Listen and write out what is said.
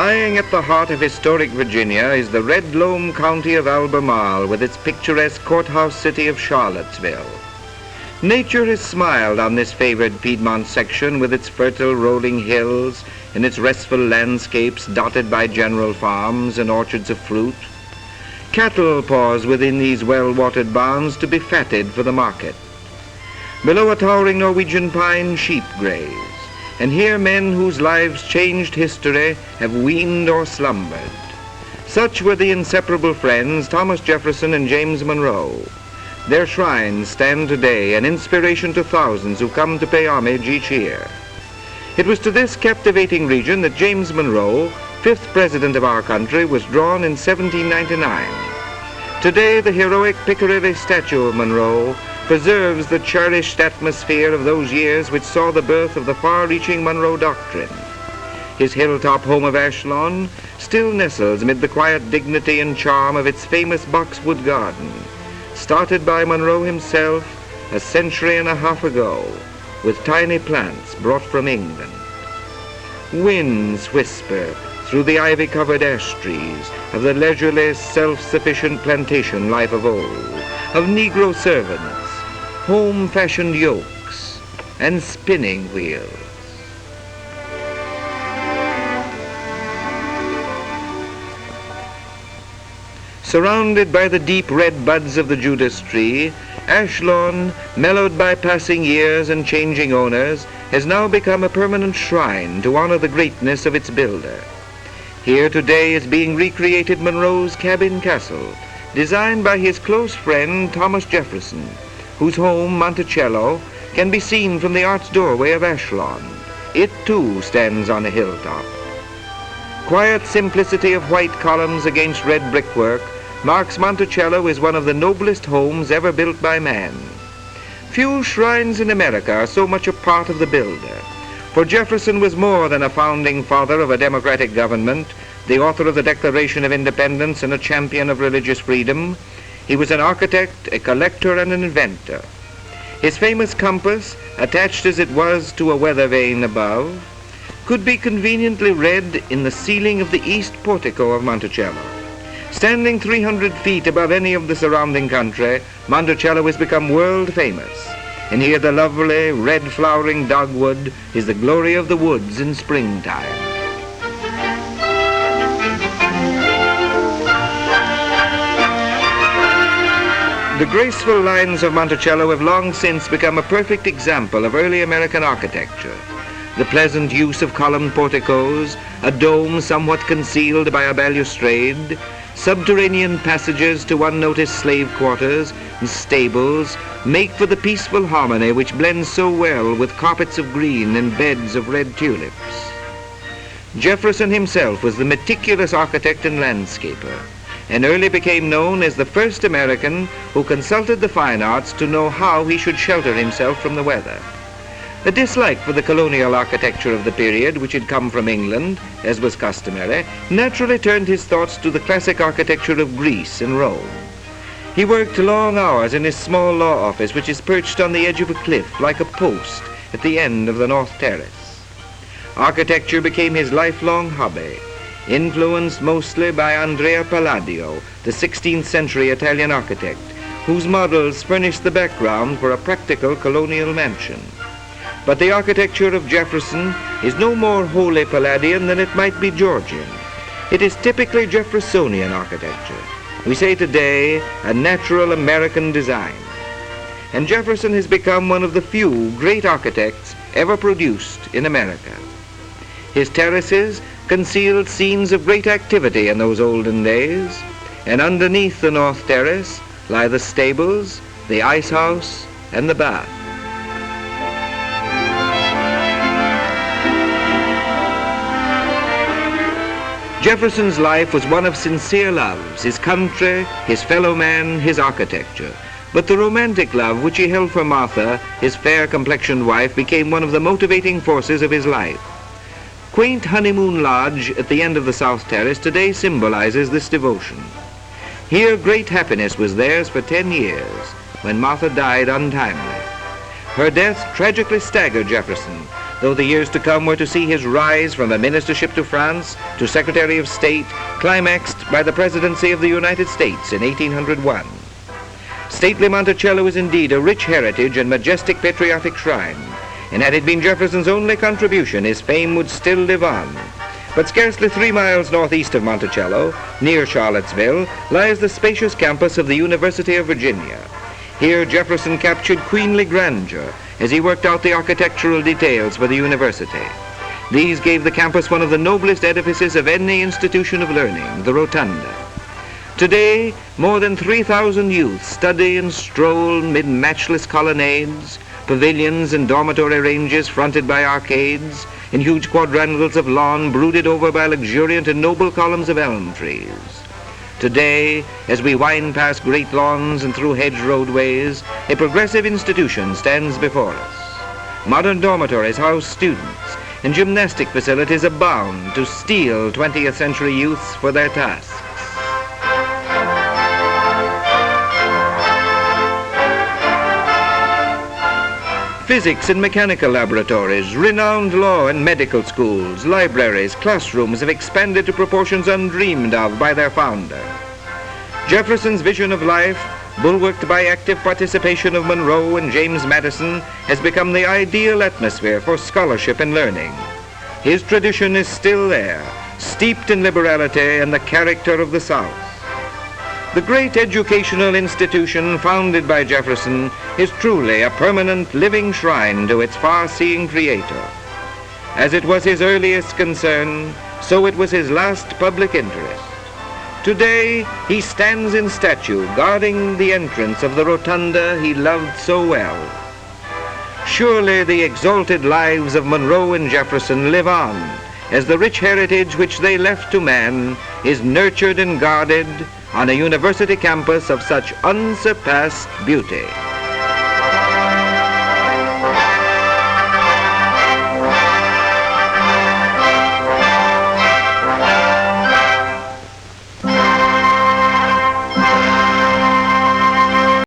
Lying at the heart of historic Virginia is the red loam county of Albemarle with its picturesque courthouse city of Charlottesville. Nature has smiled on this favored Piedmont section with its fertile rolling hills and its restful landscapes dotted by general farms and orchards of fruit. Cattle pause within these well-watered barns to be fatted for the market. Below a towering Norwegian pine, sheep graze. And here men whose lives changed history have weaned or slumbered. Such were the inseparable friends Thomas Jefferson and James Monroe. Their shrines stand today, an inspiration to thousands who come to pay homage each year. It was to this captivating region that James Monroe, 5th President of our country, was drawn in 1799. Today, the heroic Piccadilly statue of Monroe preserves the cherished atmosphere of those years which saw the birth of the far-reaching Monroe Doctrine. His hilltop home of Ash Lawn still nestles amid the quiet dignity and charm of its famous boxwood garden, started by Monroe himself a century and a half ago, with tiny plants brought from England. Winds whisper through the ivy-covered ash trees of the leisurely, self-sufficient plantation life of old, of Negro servants, home-fashioned yokes, and spinning wheels. Surrounded by the deep red buds of the Judas tree, Ash Lawn, mellowed by passing years and changing owners, has now become a permanent shrine to honor the greatness of its builder. Here today is being recreated Monroe's cabin castle, designed by his close friend Thomas Jefferson, whose home, Monticello, can be seen from the arched doorway of Ash Lawn. It too stands on a hilltop. Quiet simplicity of white columns against red brickwork marks Monticello as one of the noblest homes ever built by man. Few shrines in America are so much a part of the builder, for Jefferson was more than a founding father of a democratic government, the author of the Declaration of Independence and a champion of religious freedom. He was an architect, a collector, and an inventor. His famous compass, attached as it was to a weather vane above, could be conveniently read in the ceiling of the east portico of Monticello. Standing 300 feet above any of the surrounding country, Monticello has become world famous. And here the lovely, red flowering dogwood is the glory of the woods in springtime. The graceful lines of Monticello have long since become a perfect example of early American architecture. The pleasant use of columned porticos, a dome somewhat concealed by a balustrade, subterranean passages to unnoticed slave quarters and stables make for the peaceful harmony which blends so well with carpets of green and beds of red tulips. Jefferson himself was the meticulous architect and landscaper, and early became known as the first American who consulted the fine arts to know how he should shelter himself from the weather. A dislike for the colonial architecture of the period, which had come from England, as was customary, naturally turned his thoughts to the classic architecture of Greece and Rome. He worked long hours in his small law office, which is perched on the edge of a cliff like a post at the end of the North Terrace. Architecture became his lifelong hobby, influenced mostly by Andrea Palladio, the 16th century Italian architect, whose models furnished the background for a practical colonial mansion. But the architecture of Jefferson is no more wholly Palladian than it might be Georgian. It is typically Jeffersonian architecture. We say today a natural American design. And Jefferson has become one of the few great architects ever produced in America. His terraces concealed scenes of great activity in those olden days, and underneath the North Terrace lie the stables, the ice house, and the bath. Jefferson's life was one of sincere loves, his country, his fellow man, his architecture. But the romantic love which he held for Martha, his fair-complexioned wife, became one of the motivating forces of his life. Quaint Honeymoon Lodge at the end of the South Terrace today symbolizes this devotion. Here great happiness was theirs for 10 years, when Martha died untimely. Her death tragically staggered Jefferson, though the years to come were to see his rise from a ministership to France to Secretary of State, climaxed by the presidency of the United States in 1801. Stately Monticello is indeed a rich heritage and majestic patriotic shrine, and had it been Jefferson's only contribution, his fame would still live on. But scarcely 3 miles northeast of Monticello, near Charlottesville, lies the spacious campus of the University of Virginia. Here Jefferson captured queenly grandeur as he worked out the architectural details for the university. These gave the campus one of the noblest edifices of any institution of learning, the Rotunda. Today, more than 3,000 youth study and stroll mid matchless colonnades, pavilions and dormitory ranges fronted by arcades, in huge quadrangles of lawn brooded over by luxuriant and noble columns of elm trees. Today, as we wind past great lawns and through hedge roadways, a progressive institution stands before us. Modern dormitories house students, and gymnastic facilities abound to steel 20th century youths for their tasks. Physics and mechanical laboratories, renowned law and medical schools, libraries, classrooms have expanded to proportions undreamed of by their founder. Jefferson's vision of life, bulwarked by active participation of Monroe and James Madison, has become the ideal atmosphere for scholarship and learning. His tradition is still there, steeped in liberality and the character of the South. The great educational institution founded by Jefferson is truly a permanent living shrine to its far-seeing creator. As it was his earliest concern, so it was his last public interest. Today, he stands in statue guarding the entrance of the rotunda he loved so well. Surely the exalted lives of Monroe and Jefferson live on, as the rich heritage which they left to man is nurtured and guarded on a university campus of such unsurpassed beauty.